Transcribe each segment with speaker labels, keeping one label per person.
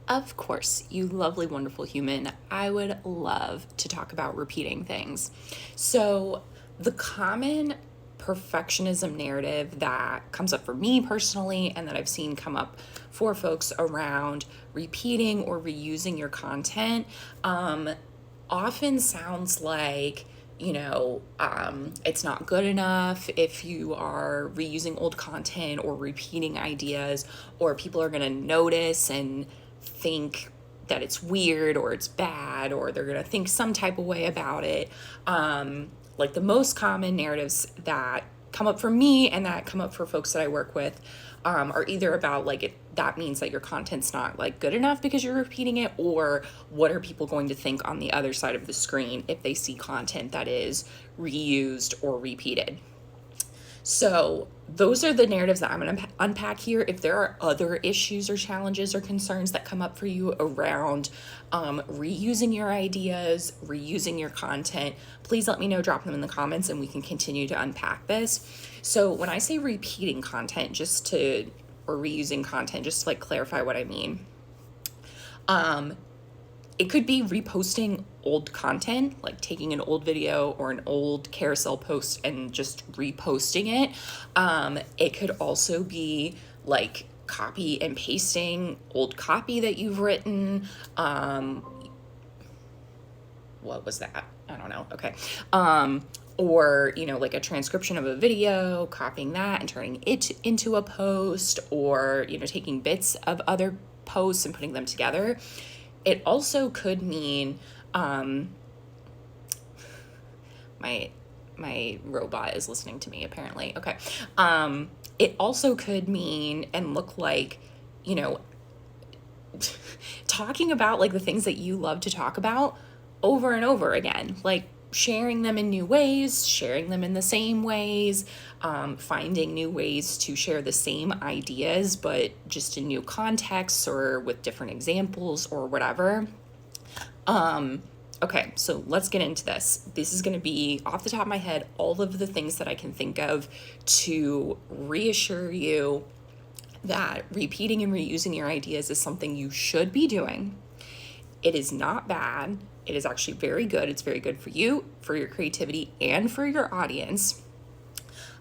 Speaker 1: Of course, you lovely, wonderful human. I would love to talk about repeating things. So, the common perfectionism narrative that comes up for me personally, and that I've seen come up for folks around repeating or reusing your content, often sounds like, it's not good enough if you are reusing old content or repeating ideas, or people are going to notice and think that it's weird or it's bad, or they're going to think some type of way about it. Like the most common narratives that come up for me and that come up for folks that I work with are either about that means that your content's not like good enough because you're repeating it, or what are people going to think on the other side of the screen if they see content that is reused or repeated. So those are the narratives that I'm going to unpack here. If there are other issues or challenges or concerns that come up for you around reusing your ideas, reusing your content, please let me know, drop them in the comments, and we can continue to unpack this. So when I say repeating content, or reusing content, just to clarify what I mean. It could be reposting old content, like taking an old video or an old carousel post and just reposting it. It could also be like copy and pasting old copy that you've written. What was that? I don't know. Okay. Or, like a transcription of a video, copying that and turning it into a post, or, taking bits of other posts and putting them together. It also could mean, my robot is listening to me apparently. Okay. It also could mean and look like, talking about the things that you love to talk about over and over again, like sharing them in new ways, sharing them in the same ways, finding new ways to share the same ideas, but just in new contexts or with different examples or whatever. Okay, so let's get into this. This is going to be, off the top of my head, all of the things that I can think of to reassure you that repeating and reusing your ideas is something you should be doing. It is not bad. It is actually very good. It's very good for you, for your creativity, and for your audience.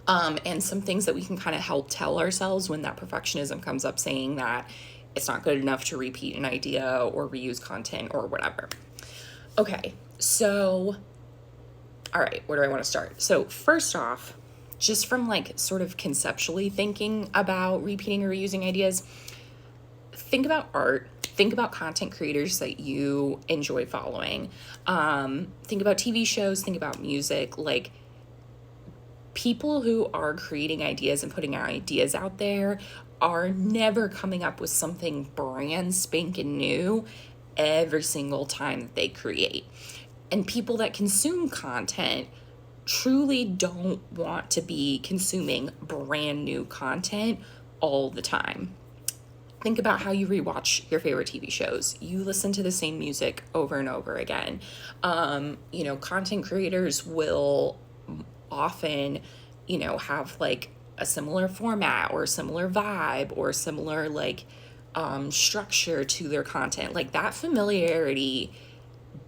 Speaker 1: And some things that we can kind of help tell ourselves when that perfectionism comes up, saying that it's not good enough to repeat an idea or reuse content or whatever. Okay, so, all right, where do I want to start? So first off, just from sort of conceptually thinking about repeating or reusing ideas, think about art. Think about content creators that you enjoy following. Think about TV shows, think about music. People who are creating ideas and putting ideas out there are never coming up with something brand spanking new every single time that they create. And people that consume content truly don't want to be consuming brand new content all the time. Think about how you rewatch your favorite TV shows. You listen to the same music over and over again. Content creators will often, have a similar format or similar vibe or similar structure to their content. That familiarity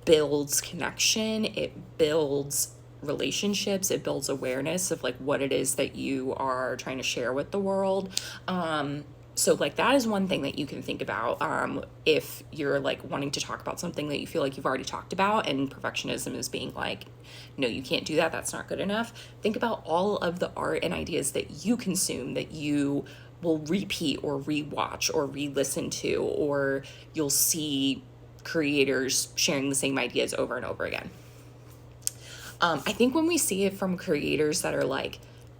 Speaker 1: builds connection. It builds relationships. It builds awareness of what it is that you are trying to share with the world. So that is one thing that you can think about if you're wanting to talk about something that you feel like you've already talked about, and perfectionism is being no, you can't do that. That's not good enough. Think about all of the art and ideas that you consume that you will repeat or rewatch or re-listen to, or you'll see creators sharing the same ideas over and over again. I think when we see it from creators that are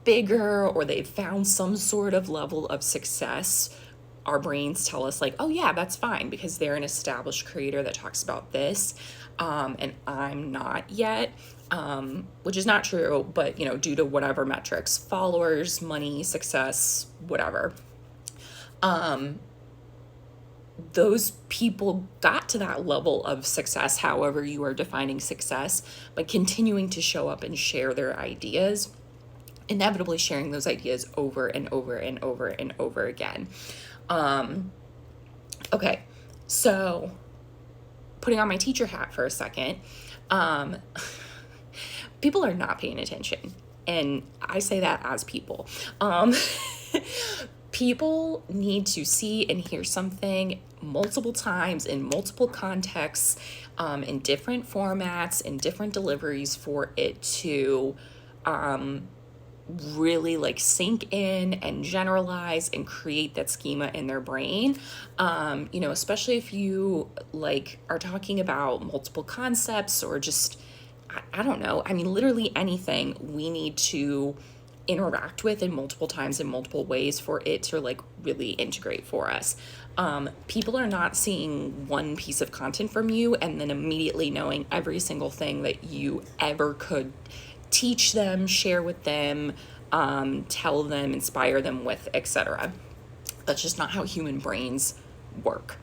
Speaker 1: bigger, or they've found some sort of level of success, our brains tell us oh yeah, that's fine because they're an established creator that talks about this, and I'm not yet, which is not true, but due to whatever metrics, followers, money, success, whatever, those people got to that level of success, however you are defining success, by continuing to show up and share their ideas, inevitably sharing those ideas over and over and over and over again. Okay, So putting on my teacher hat for a second, people are not paying attention. And I say that as people. People need to see and hear something multiple times in multiple contexts, in different formats, in different deliveries for it to really like sink in and generalize and create that schema in their brain. Especially if you like are talking about multiple concepts or just, I don't know. I mean, literally anything we need to interact with in multiple times in multiple ways for it to like really integrate for us. People are not seeing one piece of content from you and then immediately knowing every single thing that you ever could teach them, share with them, tell them, inspire them with, etc. That's just not how human brains work.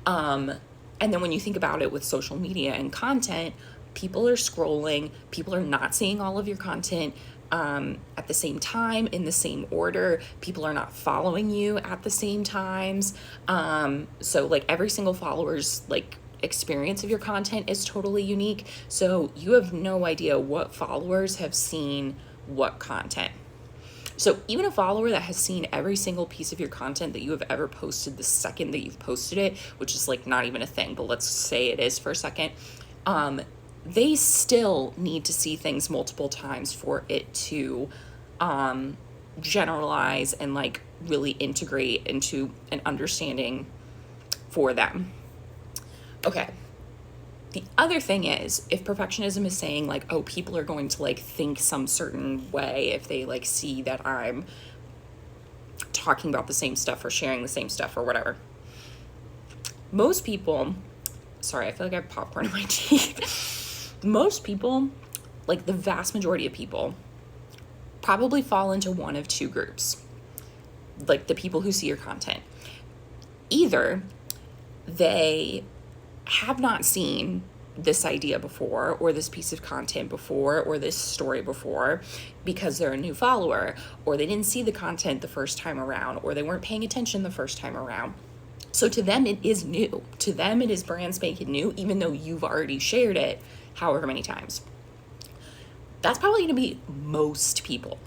Speaker 1: And then when you think about it with social media and content, people are scrolling, people are not seeing all of your content at the same time, in the same order. People are not following you at the same times. So like every single follower's like experience of your content is totally unique. So you have no idea what followers have seen what content. So even a follower that has seen every single piece of your content that you have ever posted the second that you've posted it, which is like not even a thing, but let's say it is for a second, they still need to see things multiple times for it to generalize and like really integrate into an understanding for them. Okay. The other thing is, if perfectionism is saying like, oh, people are going to like think some certain way if they like see that I'm talking about the same stuff or sharing the same stuff or whatever. Most people, sorry, I feel like I have popcorn in my teeth. Most people, like the vast majority of people, probably fall into one of two groups. Like the people who see your content. Either they have not seen this idea before or this piece of content before or this story before because they're a new follower, or they didn't see the content the first time around, or they weren't paying attention the first time around. So to them, it is new. To them, it is brand spanking new, even though you've already shared it however many times. That's probably going to be most people.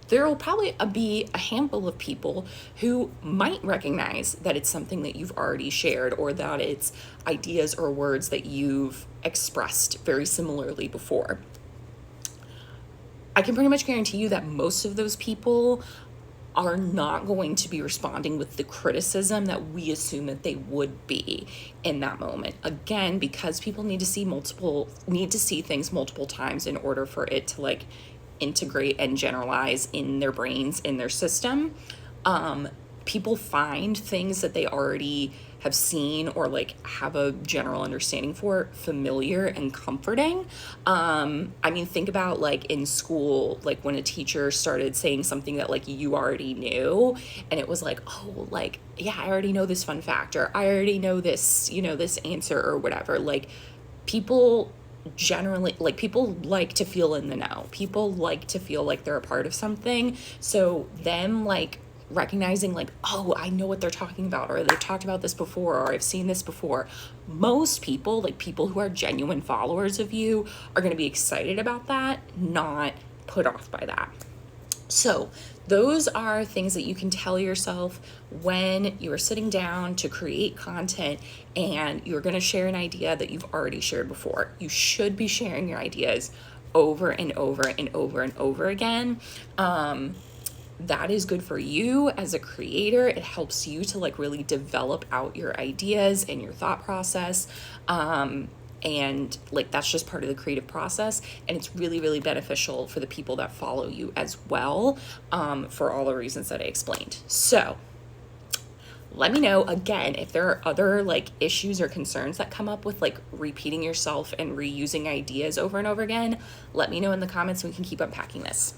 Speaker 1: There will probably be a handful of people who might recognize that it's something that you've already shared, or that it's ideas or words that you've expressed very similarly before. I can pretty much guarantee you that most of those people are not going to be responding with the criticism that we assume that they would be in that moment. Again, because people need to see things multiple times in order for it to like integrate and generalize in their brains, in their system. People find things that they already have seen or like have a general understanding for familiar and comforting. I mean, think about like in school, like when a teacher started saying something that like you already knew, and it was like, oh, like, yeah, I already know this fun fact, or I already know this, this answer or whatever. Like people generally, like people like to feel in the know. People like to feel like they're a part of something. So them like recognizing like, oh, I know what they're talking about, or they've talked about this before, or I've seen this before. Most people, like people who are genuine followers of you, are going to be excited about that, not put off by that. So those are things that you can tell yourself when you are sitting down to create content and you're going to share an idea that you've already shared before. You should be sharing your ideas over and over and over and over again. That is good for you as a creator. It helps you to like really develop out your ideas and your thought process. And like that's just part of the creative process, and it's really, really beneficial for the people that follow you as well, for all the reasons that I explained. So let me know again if there are other like issues or concerns that come up with like repeating yourself and reusing ideas over and over again. Let me know in the comments so we can keep unpacking this.